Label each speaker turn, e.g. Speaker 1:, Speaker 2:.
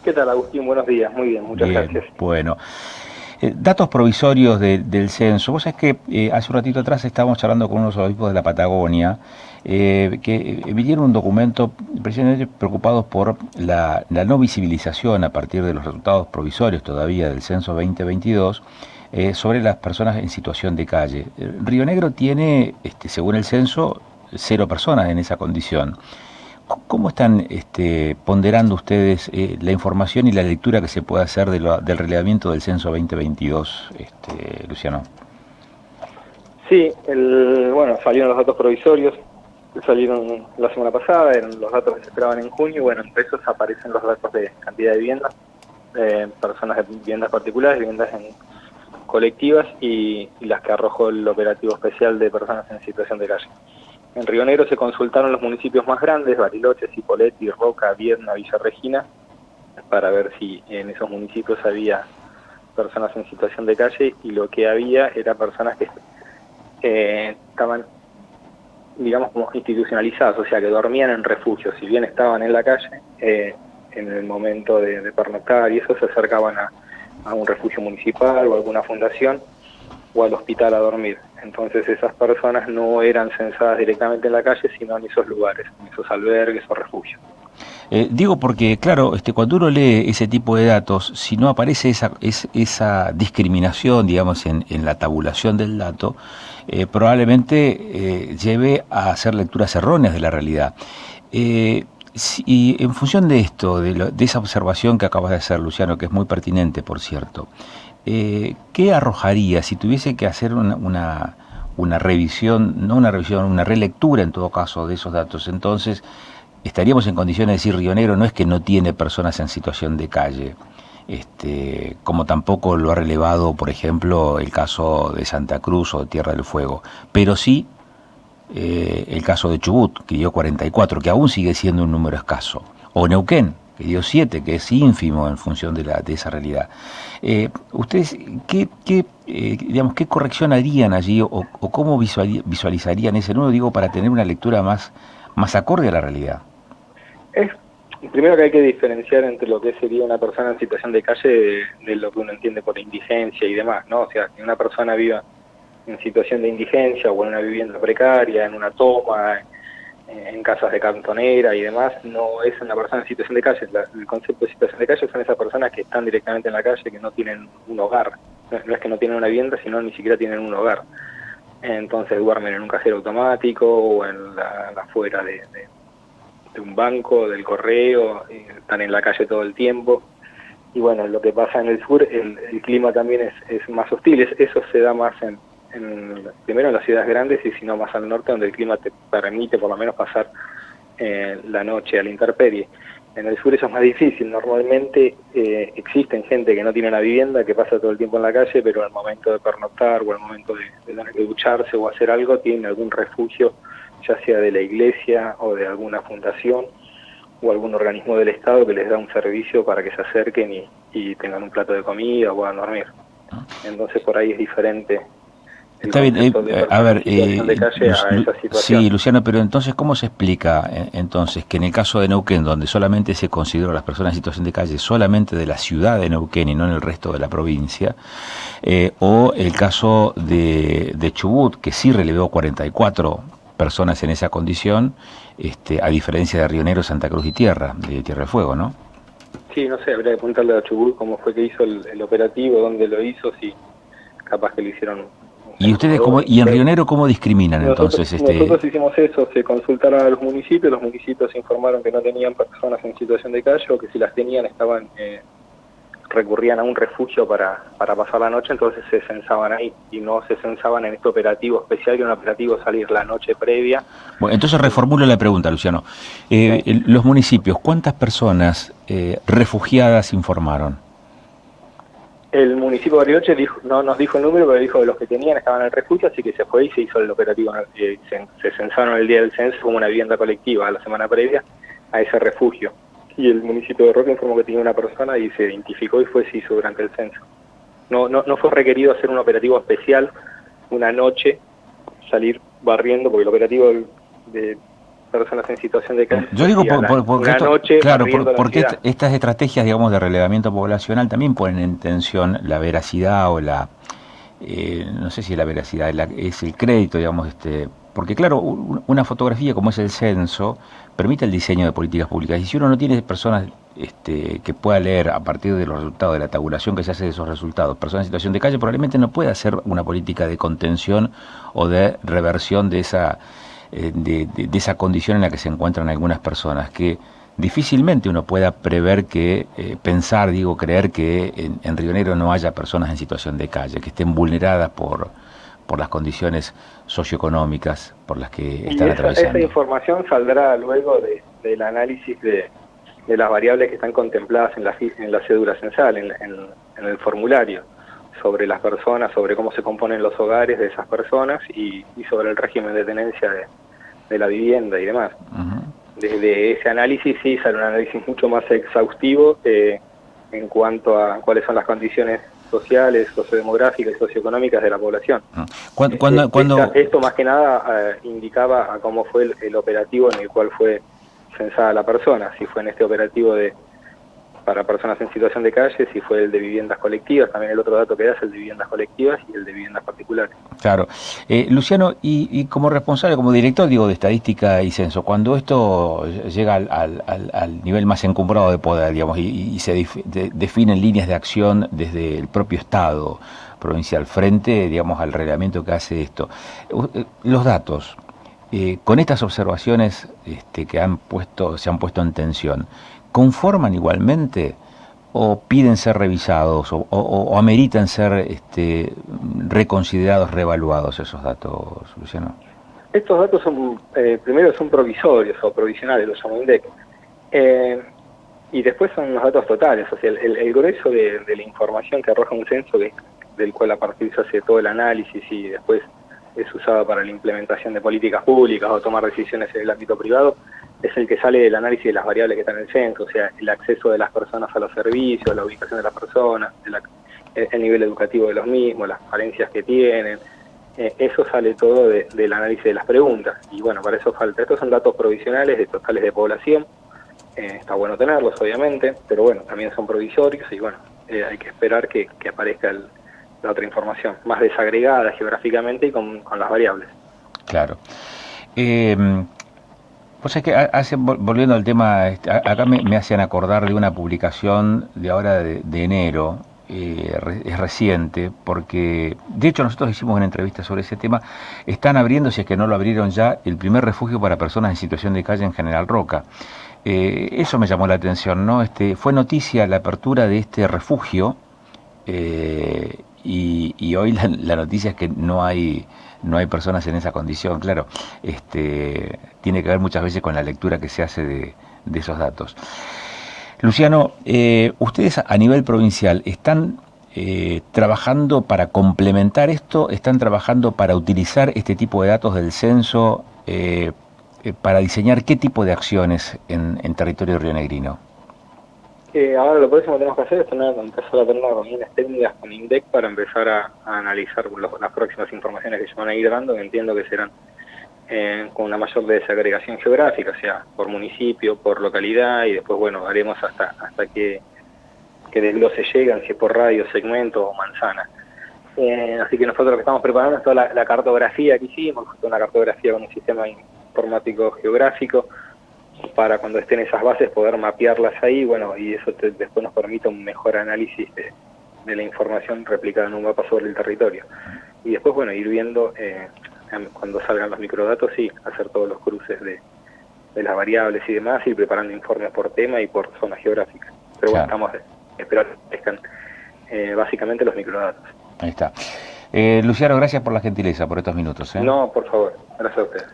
Speaker 1: ¿Qué tal, Agustín? Buenos días. Muy bien, muchas
Speaker 2: Bien,
Speaker 1: gracias.
Speaker 2: bueno. Datos provisorios del censo. Vos sabés que hace un ratito atrás estábamos charlando con unos obispos de la Patagonia que emitieron un documento precisamente preocupados por la no visibilización a partir de los resultados provisorios todavía del censo 2022 sobre las personas en situación de calle. Río Negro tiene, según el censo, 0 personas en esa condición. ¿Cómo están ponderando ustedes la información y la lectura que se puede hacer del relevamiento del censo 2022, Luciano?
Speaker 1: Sí, bueno, salieron los datos provisorios, que salieron la semana pasada, eran los datos que se esperaban en junio, y bueno, entre esos aparecen los datos de cantidad de viviendas, personas de viviendas particulares, viviendas en colectivas y las que arrojó el operativo especial de personas en situación de calle. En Río Negro se consultaron los municipios más grandes, Bariloche, Cipolletti, Roca, Viedma, Villa Regina, para ver si en esos municipios había personas en situación de calle, y lo que había era personas que estaban, digamos, como institucionalizadas, o sea, que dormían en refugios. Si bien estaban en la calle, en el momento de pernoctar y eso, se acercaban a un refugio municipal o alguna fundación o al hospital a dormir. Entonces esas personas no eran censadas directamente en la calle, sino en esos lugares, en esos albergues o refugios.
Speaker 2: Digo porque, claro, cuando uno lee ese tipo de datos, si no aparece esa discriminación, digamos, en la tabulación del dato, probablemente lleve a hacer lecturas erróneas de la realidad. Y en función de esto, de esa observación que acabas de hacer, Luciano, que es muy pertinente, por cierto, ¿qué arrojaría si tuviese que hacer una revisión, no una revisión, una relectura en todo caso de esos datos? Entonces, estaríamos en condiciones de decir Río Negro no es que no tiene personas en situación de calle, como tampoco lo ha relevado, por ejemplo, el caso de Santa Cruz o de Tierra del Fuego, pero sí el caso de Chubut, que dio 44, que aún sigue siendo un número escaso, o Neuquén, que dio 7, que es ínfimo en función de esa realidad. ¿Ustedes digamos, qué corrección harían allí o cómo visualizarían ese número, digo, para tener una lectura más acorde a la realidad?
Speaker 1: Es primero que hay que diferenciar entre lo que sería una persona en situación de calle de lo que uno entiende por indigencia y demás, ¿no? O sea, que una persona viva en situación de indigencia o en una vivienda precaria, en una toma, en casas de cantonera y demás, no es una persona en situación de calle. El concepto de situación de calle son esas personas que están directamente en la calle, que no tienen un hogar. No es que no tienen una vivienda, sino ni siquiera tienen un hogar. Entonces duermen en un cajero automático o en la afuera de un banco, del correo, están en la calle todo el tiempo. Y bueno, lo que pasa en el sur, el clima también es más hostil. Eso se da más primero en las ciudades grandes, y si no más al norte, donde el clima te permite por lo menos pasar la noche a la intemperie. En el sur eso es más difícil. Normalmente existen gente que no tiene una vivienda, que pasa todo el tiempo en la calle, pero al momento de pernoctar o al momento de tener que ducharse o hacer algo, tienen algún refugio, ya sea de la iglesia o de alguna fundación o algún organismo del Estado que les da un servicio para que se acerquen y tengan un plato de comida o puedan dormir. Entonces por ahí es diferente el
Speaker 2: Está bien,
Speaker 1: concepto de
Speaker 2: a
Speaker 1: persona en
Speaker 2: ver,
Speaker 1: situación de calle a esa situación.
Speaker 2: sí, Luciano, pero entonces, ¿cómo se explica entonces que en el caso de Neuquén, donde solamente se consideró a las personas en situación de calle solamente de la ciudad de Neuquén y no en el resto de la provincia, o el caso de Chubut, que sí relevó 44 personas en esa condición, a diferencia de Río Negro, Santa Cruz y de Tierra del Fuego, ¿no?
Speaker 1: Sí, no sé, habría que preguntarle a Chubut cómo fue que hizo el operativo, dónde lo hizo, si capaz que lo hicieron, no sé,
Speaker 2: ¿Y
Speaker 1: en
Speaker 2: ustedes
Speaker 1: Comodoro, no
Speaker 2: y en
Speaker 1: sé.
Speaker 2: Río Negro cómo discriminan entonces
Speaker 1: Nosotros hicimos eso, se consultaron a los municipios informaron que no tenían personas en situación de calle, o que si las tenían estaban recurrían a un refugio para pasar la noche, entonces se censaban ahí, y no se censaban en este operativo especial, que era un operativo salir la noche previa.
Speaker 2: Bueno, entonces
Speaker 1: En,
Speaker 2: reformulo la pregunta, Luciano.
Speaker 1: sí.
Speaker 2: Los municipios, ¿cuántas personas refugiadas informaron?
Speaker 1: El municipio de Bariloche no nos dijo el número, pero dijo que los que tenían estaban en el refugio, así que se fue y se hizo el operativo. Se censaron el día del censo como una vivienda colectiva la semana previa a ese refugio. Y el municipio de Roca informó que tenía una persona y se identificó y se hizo durante el censo. No fue requerido hacer un operativo especial una noche, salir barriendo, porque el operativo personas en situación de calle.
Speaker 2: Yo digo porque
Speaker 1: una
Speaker 2: esto,
Speaker 1: noche
Speaker 2: claro,
Speaker 1: barriendo la
Speaker 2: porque
Speaker 1: ciudad.
Speaker 2: estas estrategias, digamos, de relevamiento poblacional también ponen en tensión la veracidad o no sé si la veracidad, es el crédito, digamos, porque claro, una fotografía como es el censo permite el diseño de políticas públicas y si uno no tiene personas que pueda leer a partir de los resultados, de la tabulación que se hace de esos resultados, personas en situación de calle, probablemente no pueda hacer una política de contención o de reversión de de esa condición en la que se encuentran algunas personas, que difícilmente uno pueda prever pensar, creer que en Río Negro no haya personas en situación de calle, que estén vulneradas por las condiciones socioeconómicas por las que
Speaker 1: Y
Speaker 2: están
Speaker 1: esa
Speaker 2: atravesando.
Speaker 1: información saldrá luego del análisis de las variables que están contempladas en la cédula censal, en el formulario, sobre las personas, sobre cómo se componen los hogares de esas personas y sobre el régimen de tenencia de la vivienda y demás.
Speaker 2: Ujú.
Speaker 1: Desde ese análisis sí sale un análisis mucho más exhaustivo en cuanto a cuáles son las condiciones sociales, sociodemográficas y socioeconómicas de la población. Esto más que nada indicaba a cómo fue el operativo en el cual fue censada la persona, si fue en este operativo para personas en situación de calle, si fue el de viviendas colectivas, también el otro dato que da es el de viviendas colectivas y el de viviendas particulares.
Speaker 2: Claro. Luciano, y como responsable, como director, de estadística y censo, cuando esto llega al nivel más encumbrado de poder, digamos, y se definen líneas de acción desde el propio Estado provincial frente, digamos, al reglamento que hace esto, los datos, con estas observaciones que se han puesto en tensión, ¿conforman igualmente o piden ser revisados o ameritan ser reconsiderados, reevaluados esos datos, Luciano?
Speaker 1: Estos datos son, primero son provisorios o provisionales, los llamo INDEC, y después son los datos totales, o sea, el grueso de la información que arroja un censo, del cual a partir se hace todo el análisis y después es usado para la implementación de políticas públicas o tomar decisiones en el ámbito privado, es el que sale del análisis de las variables que están en el censo, o sea, el acceso de las personas a los servicios, la ubicación de las personas, el nivel educativo de los mismos, las falencias que tienen. Eso sale todo del análisis de las preguntas. Y bueno, para eso falta. Estos son datos provisionales de totales de población. Está bueno tenerlos, obviamente, pero bueno, también son provisorios y bueno, hay que esperar que aparezca la otra información, más desagregada geográficamente y con las variables.
Speaker 2: Claro. Pues es que volviendo al tema, acá me hacen acordar de una publicación de ahora de enero, es reciente, porque de hecho nosotros hicimos una entrevista sobre ese tema, están abriendo, si es que no lo abrieron ya, el primer refugio para personas en situación de calle en General Roca. Eso me llamó la atención, ¿no? Fue noticia la apertura de este refugio y hoy la noticia es que no hay personas en esa condición, claro. Tiene que ver muchas veces con la lectura que se hace de esos datos. Luciano, ustedes a nivel provincial están trabajando para complementar esto, están trabajando para utilizar este tipo de datos del censo para diseñar qué tipo de acciones en territorio rionegrino.
Speaker 1: Ahora lo próximo que tenemos que hacer es empezar a tener reuniones técnicas con INDEC para empezar a analizar las próximas informaciones que se van a ir dando, que entiendo que serán con una mayor desagregación geográfica, o sea, por municipio, por localidad, y después, bueno, haremos hasta que desglose llegan, si es por radio, segmento o manzana. Así que nosotros lo que estamos preparando es toda la cartografía que hicimos, una cartografía con un sistema informático geográfico, para cuando estén esas bases poder mapearlas ahí, bueno, y eso después nos permite un mejor análisis de la información replicada en un mapa sobre el territorio. Y después, bueno, ir viendo cuando salgan los microdatos, sí, hacer todos los cruces de las variables y demás, ir preparando informes por tema y por zona geográfica. Pero bueno, estamos esperando que aparezcan básicamente los microdatos.
Speaker 2: Ahí está. Luciano, gracias por la gentileza, por estos minutos.
Speaker 1: No, por favor, gracias a ustedes.